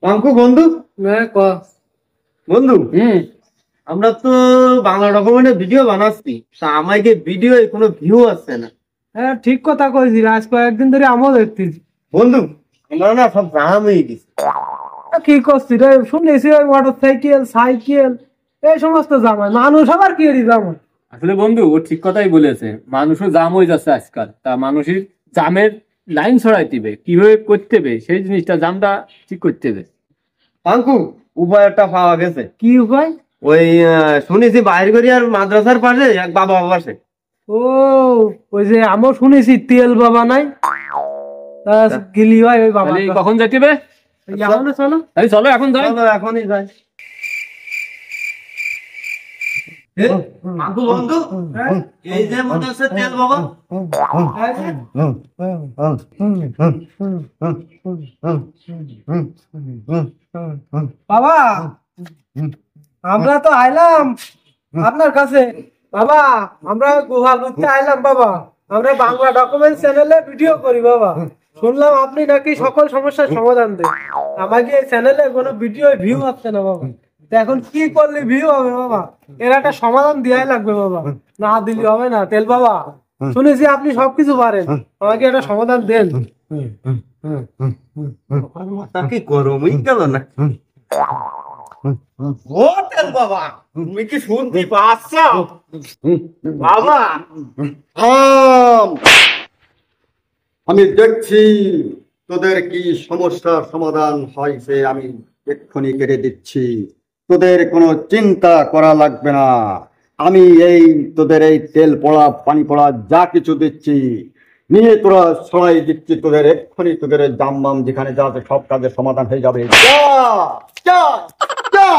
অঙ্কু বন্ধু, বন্ধু হুম। আমরা তো বাংলা ডকুমেন্টের ভিডিও বানাচ্ছি, তা আমাকে ভিডিও কোনো ভিউ আসছে না। হ্যাঁ, ঠিক কথা কইছি। আজ কয়েকদিন ধরে আমিও দেখতেছি। বন্ধু আমরা না সব জাম হয়ে গেছি। কি করছি রে? শুনেছি ওই মোটর সাইকেল সাইকেল এই সমস্ত জামাই মানুষ আবার কি এরই জামাই। আসলে বন্ধু ও ঠিক কথাই বলেছে, মানুষও জাম হয়ে যাচ্ছে আজকাল। তা মানুষের জামের লাইন ছড়াই দিবে, কিভাবে করতে হবে সেই জিনিসটা জামটা ঠিক করতে হবে। অঙ্কু উপায় একটা পাওয়া গেছে। কি উপায়? ওই শুনেছি বাইরে করি আর মাদ্রাসার পাশে এক বাবা বসে। ও, ওই যে আমিও শুনেছি তেল বাবা নাই, তা গেলি হয় ওই বাবা। তাহলে কখন যেতে হবে? চলো। তাহলে চলো এখন যাই। চলো, এখনই যাই। অঙ্কু বন্ধু, এই যে মনে হচ্ছে তেল বাবা। বাবা, আমরা তো আইলাম আপনার কাছে। বাবা, আমরা গুহা ঘুরতে আইলাম বাবা। আমরা বাংলা ডকুমেন্ট চ্যানেলে ভিডিও করি বাবা। শুনলাম আপনি নাকি সকল সমস্যার সমাধান দেন। আমাকে এই চ্যানেলে কোনো ভিডিও ভিউ আসছে না বাবা। তা এখন কি করলে ভিউ হবে বাবা? এর একটা সমাধান দেওয়াই লাগবে বাবা, না দিলে হবে না। তেল বাবা, শুনেছি আপনি সবকিছু পারেন, আমাকে একটা সমাধান দেন। মাথা কি গরমই গেল না। ও তেল বাবা, তুমি কি শুনতে পাচ্ছ? বাবা আমি দেখছি তোদের কি সমস্যার সমাধান হয়েছে, আমি এক্ষুনি কেটে দিচ্ছি। তোদের কোনো চিন্তা করা লাগবে না। আমি তোদের এই তেল পড়া পানি পড়া যা কিছু দিচ্ছি নিয়ে তোরা ছড়াই দিচ্ছি। তোদের এক্ষুনি তোদের জাম মাম যেখানে যা আছে সব কাজের সমাধান হয়ে যাবে। যা যা যা।